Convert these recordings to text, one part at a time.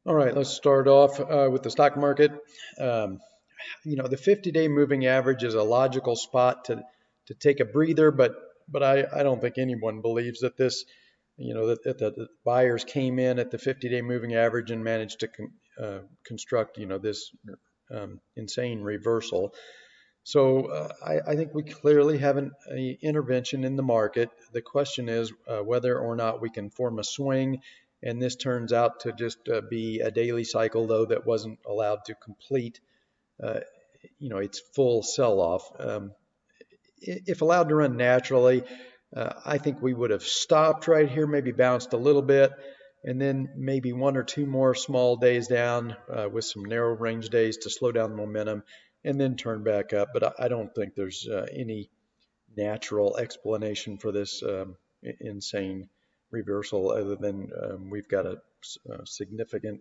All right, let's start off with the stock market. Um, the 50-day moving average is a logical spot to take a breather, but I don't think anyone believes that that the buyers came in at the 50-day moving average and managed to construct this insane reversal. So I think we clearly have an intervention in the market. The question is whether or not we can form a swing, and this turns out to just be a daily cycle, though, that wasn't allowed to complete, uh, its full sell-off. If allowed to run naturally, I think we would have stopped right here, maybe bounced a little bit, and then maybe one or two more small days down with some narrow range days to slow down the momentum and then turn back up. But I don't think there's any natural explanation for this insane reversal other than we've got a significant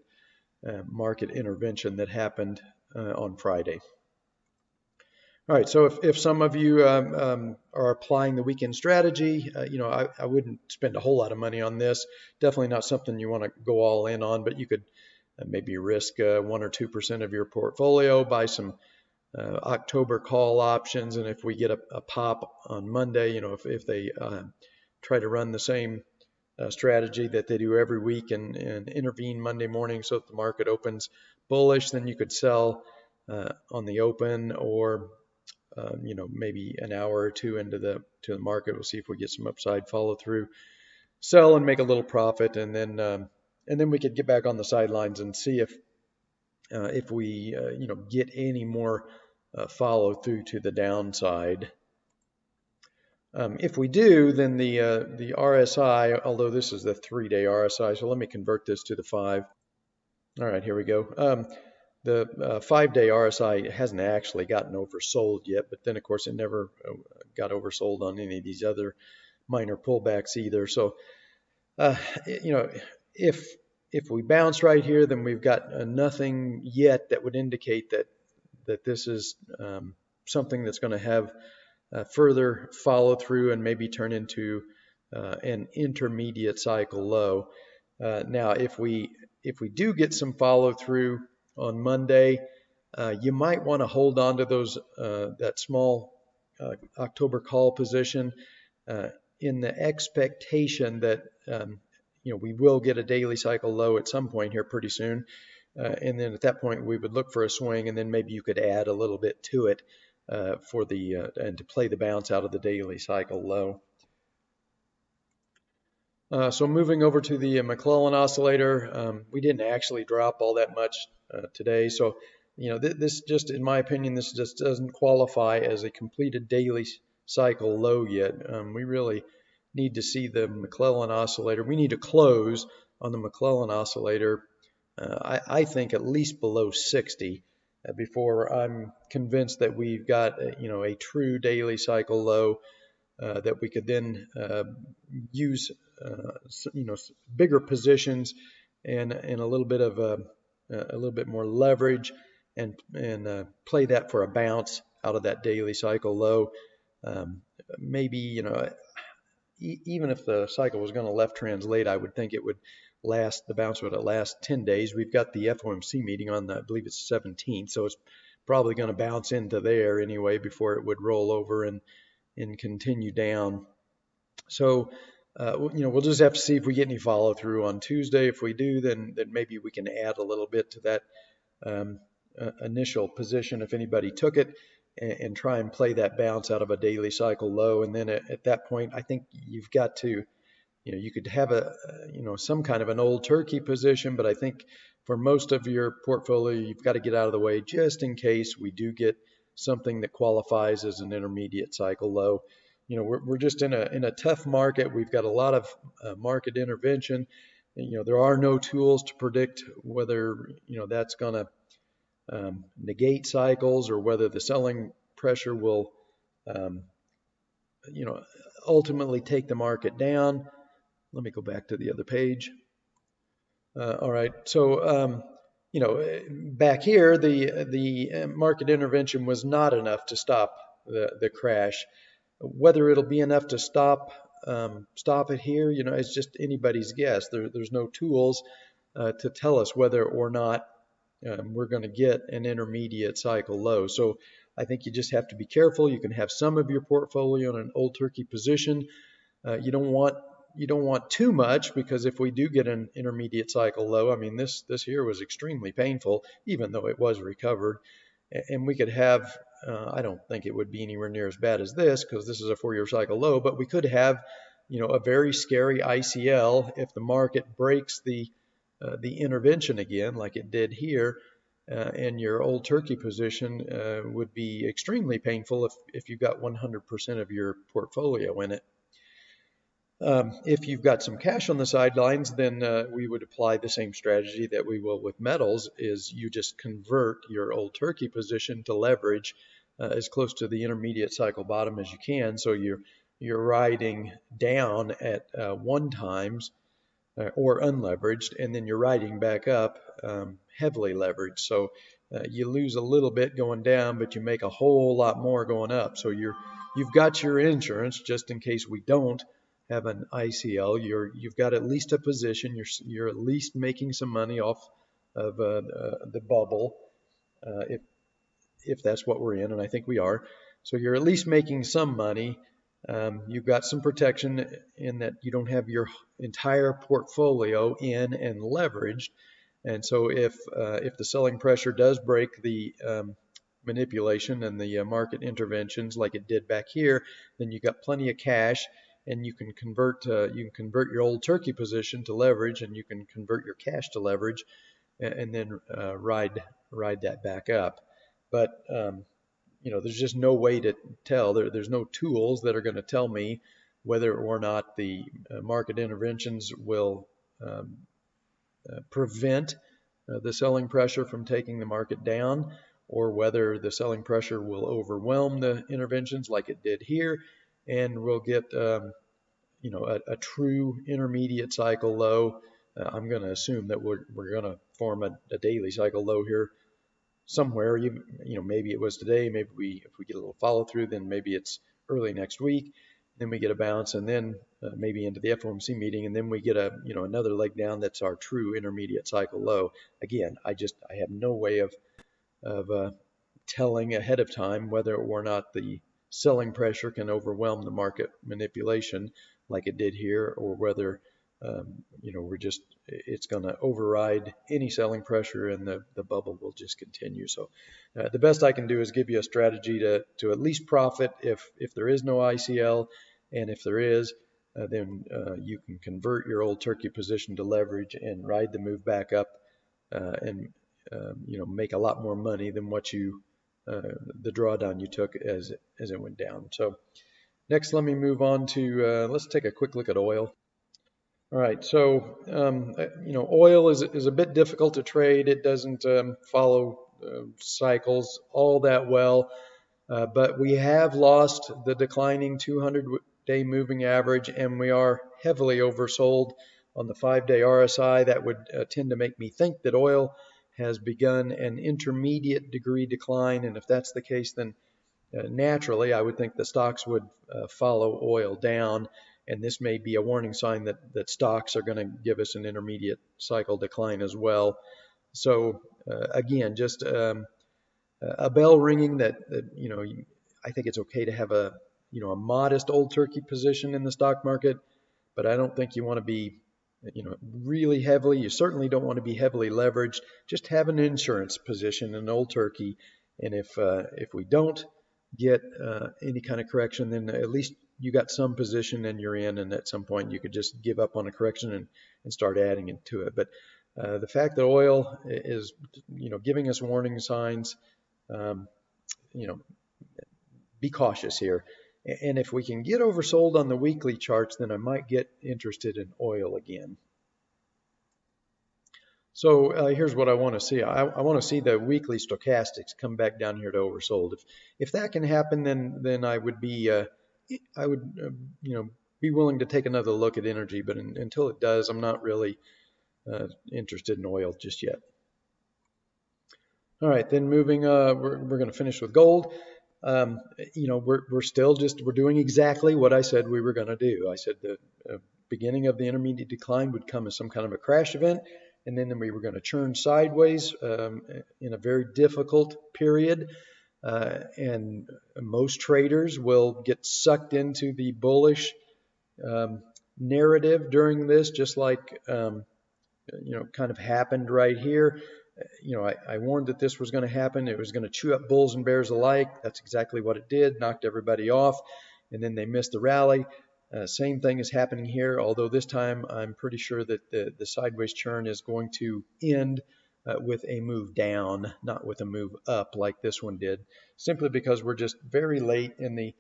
market intervention that happened on Friday. All right, so if some of you are applying the weekend strategy, I wouldn't spend a whole lot of money on this. Definitely not something you want to go all in on, but you could maybe risk 1 or 2% of your portfolio, buy some October call options, and if we get a pop on Monday, if they try to run the same strategy that they do every week and intervene Monday morning so that the market opens bullish, then you could sell on the open or maybe an hour or two into the market. We'll see if we get some upside follow through, sell and make a little profit, and then we could get back on the sidelines and see if we get any more follow through to the downside. If we do, then the RSI, although this is the 3-day RSI, so let me convert this to the 5. All right, here we go. The 5-day RSI hasn't actually gotten oversold yet, but then of course it never got oversold on any of these other minor pullbacks either. So, if we bounce right here, then we've got nothing yet that would indicate that this is something that's going to have further follow through and maybe turn into an intermediate cycle low. Now, if we do get some follow through on Monday, you might want to hold on to that small October call position in the expectation that we will get a daily cycle low at some point here pretty soon. And then at that point, we would look for a swing, and then maybe you could add a little bit to it and to play the bounce out of the daily cycle low. So moving over to the McClellan oscillator, we didn't actually drop all that much today. So, this just, in my opinion, this just doesn't qualify as a completed daily cycle low yet. We really need to see the McClellan oscillator. We need to close on the McClellan oscillator, I think at least below 60 before I'm convinced that we've got a true daily cycle low that we could then use bigger positions and a little bit of a little bit more leverage and play that for a bounce out of that daily cycle low. Maybe even if the cycle was going to left translate, I would think it would the bounce would last 10 days. We've got the FOMC meeting on I believe it's 17th, so it's probably going to bounce into there anyway before it would roll over and continue down. So, we'll just have to see if we get any follow through on Tuesday. If we do, then maybe we can add a little bit to that initial position if anybody took it and try and play that bounce out of a daily cycle low. And then at that point, I think you've got to, you could have some kind of an old turkey position, but I think for most of your portfolio, you've got to get out of the way just in case we do get something that qualifies as an intermediate cycle low. We're just in a tough market. We've got a lot of market intervention. There are no tools to predict whether that's going to negate cycles or whether the selling pressure will ultimately take the market down. Let me go back to the other page. All right, so back here the market intervention was not enough to stop the crash. Whether it'll be enough to stop it here, it's just anybody's guess. There's no tools. to tell us whether or not we're going to get an intermediate cycle low. So I think you just have to be careful. You can have some of your portfolio in an old turkey position. You don't want too much, because if we do get an intermediate cycle low, I mean this here was extremely painful, even though it was recovered, and we could have. I don't think it would be anywhere near as bad as this, because this is a 4-year cycle low, but we could have, a very scary ICL if the market breaks the intervention again, like it did here, and your old turkey position would be extremely painful if you've got 100% of your portfolio in it. If you've got some cash on the sidelines, then we would apply the same strategy that we will with metals, is you just convert your old turkey position to leverage as close to the intermediate cycle bottom as you can. So you're riding down at 1 times or unleveraged, and then you're riding back up heavily leveraged. So you lose a little bit going down, but you make a whole lot more going up. So you've got your insurance just in case we don't have an ICL. You've got at least a position. You're at least making some money off of the bubble, if that's what we're in, and I think we are. So you're at least making some money. You've got some protection in that you don't have your entire portfolio in and leveraged. And so if the selling pressure does break the manipulation and the market interventions like it did back here, then you got plenty of cash, and you can convert your old turkey position to leverage, and you can convert your cash to leverage, and then ride that back up. But there's just no way to tell. There's no tools that are going to tell me whether or not the market interventions will prevent the selling pressure from taking the market down, or whether the selling pressure will overwhelm the interventions like it did here, and we'll get a true intermediate cycle low. I'm going to assume that we're going to form a daily cycle low here somewhere. Maybe it was today. Maybe if we get a little follow through, then maybe it's early next week. Then we get a bounce, and then maybe into the FOMC meeting, and then we get another leg down. That's our true intermediate cycle low. Again, I have no way of telling ahead of time whether or not the selling pressure can overwhelm the market manipulation like it did here, or whether it's going to override any selling pressure, and the bubble will just continue. So the best I can do is give you a strategy to at least profit if there is no ICL, and if there is, then you can convert your old turkey position to leverage and ride the move back up, and make a lot more money than what the drawdown you took as it went down. So next, let me move on to let's take a quick look at oil. All right, so oil is a bit difficult to trade. It doesn't follow cycles all that well, but we have lost the declining 200-day moving average, and we are heavily oversold on the 5-day RSI. That would tend to make me think that oil has begun an intermediate degree decline, and if that's the case, then naturally I would think the stocks would follow oil down. And this may be a warning sign that stocks are going to give us an intermediate cycle decline as well. So again, just a bell ringing that I think it's okay to have a modest old turkey position in the stock market, but I don't think you want to be really heavily. You certainly don't want to be heavily leveraged. Just have an insurance position in old turkey, and if we don't get any kind of correction, then at least you got some position and you're in, and at some point you could just give up on a correction and start adding into it. But the fact that oil is giving us warning signs, be cautious here. And if we can get oversold on the weekly charts, then I might get interested in oil again. So here's what I want to see. I want to see the weekly stochastics come back down here to oversold. If that can happen, then I would be be willing to take another look at energy. But until it does, I'm not really interested in oil just yet. All right, then moving. We're going to finish with gold. We're still we're doing exactly what I said we were going to do. I said the beginning of the intermediate decline would come as some kind of a crash event, and then we were going to churn sideways in a very difficult period. And most traders will get sucked into the bullish um, narrative during this, just like kind of happened right here. I warned that this was going to happen. It was going to chew up bulls and bears alike. That's exactly what it did. Knocked everybody off, and then they missed the rally. Same thing is happening here, although this time I'm pretty sure that the sideways churn is going to end with a move down, not with a move up like this one did, simply because we're just very late in the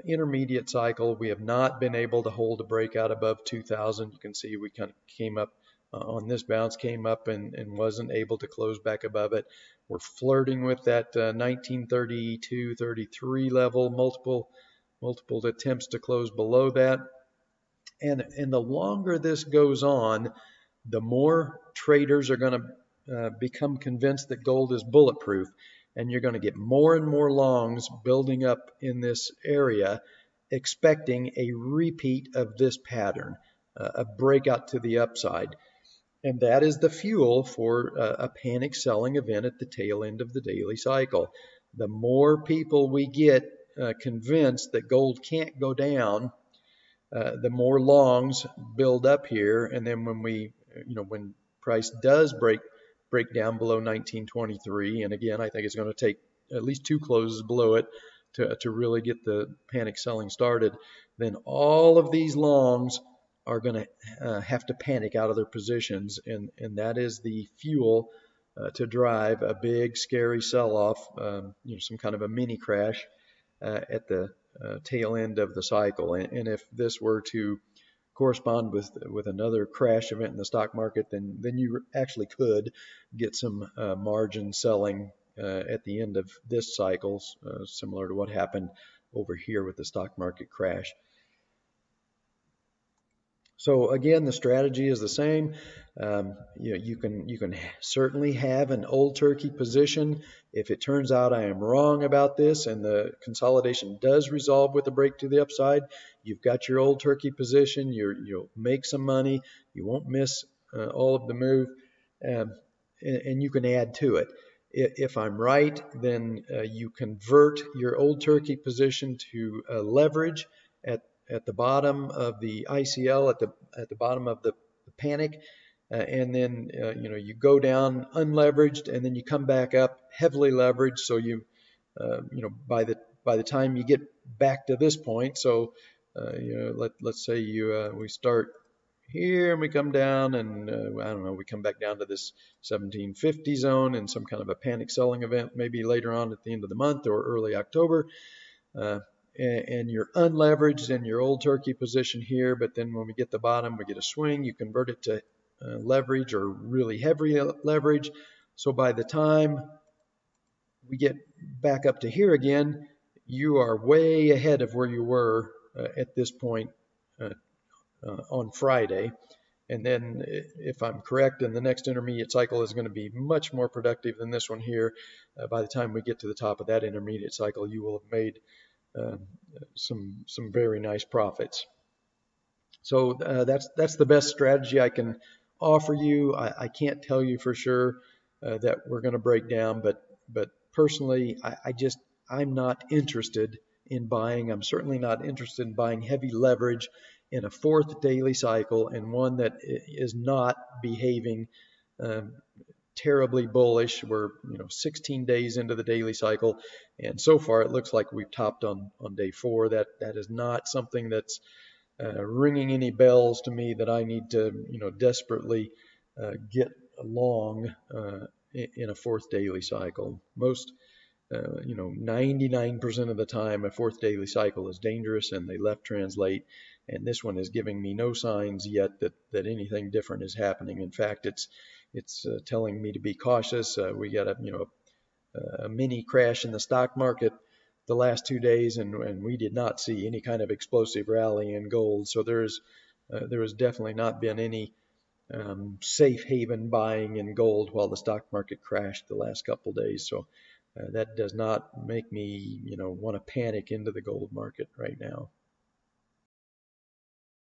intermediate cycle. We have not been able to hold a breakout above 2,000. You can see we kind of came up on this bounce, came up and wasn't able to close back above it. We're flirting with that 1932, 33 level, multiple attempts to close below that. And the longer this goes on, the more traders are going to become convinced that gold is bulletproof. And you're going to get more and more longs building up in this area, expecting a repeat of this pattern, a breakout to the upside. And that is the fuel for a panic selling event at the tail end of the daily cycle. The more people we get convinced that gold can't go down, the more longs build up here. And then when price does break down below 1923, and again, I think it's going to take at least two closes below it to really get the panic selling started, then all of these longs are going to have to panic out of their positions, and that is the fuel to drive a big, scary sell-off, some kind of a mini crash at the tail end of the cycle. And if this were to correspond with another crash event in the stock market, then you actually could get some margin selling at the end of this cycle, similar to what happened over here with the stock market crash. So again, the strategy is the same. You can certainly have an old turkey position. If it turns out I am wrong about this and the consolidation does resolve with a break to the upside, you've got your old turkey position. You'll make some money. You won't miss all of the move, and you can add to it. If I'm right, then you convert your old turkey position to leverage at the bottom of the ICL, at the bottom of the panic, and then you go down unleveraged, and then you come back up heavily leveraged. So by the time you get back to this point, so let's say we start here and we come down, and I don't know, we come back down to this 1750 zone in some kind of a panic selling event, maybe later on at the end of the month or early October. And you're unleveraged in your old turkey position here, but then when we get the bottom, we get a swing, you convert it to leverage or really heavy leverage. So by the time we get back up to here again, you are way ahead of where you were at this point on Friday. And then if I'm correct, then the next intermediate cycle is going to be much more productive than this one here. By the time we get to the top of that intermediate cycle, you will have made some very nice profits. So that's the best strategy I can offer you. I can't tell you for sure that we're going to break down, but personally, I'm not interested in buying. I'm certainly not interested in buying heavy leverage in a fourth daily cycle, and one that is not behaving terribly bullish. We're 16 days into the daily cycle, and so far it looks like we've topped on day 4. That is not something that's ringing any bells to me that I need to desperately get along in a fourth daily cycle. Most 99% of the time a fourth daily cycle is dangerous and they left translate, and this one is giving me no signs yet that anything different is happening. In fact, it's telling me to be cautious. We got a mini crash in the stock market the last 2 days, and we did not see any kind of explosive rally in gold. So there has definitely not been any safe haven buying in gold while the stock market crashed the last couple days. So that does not make me want to panic into the gold market right now.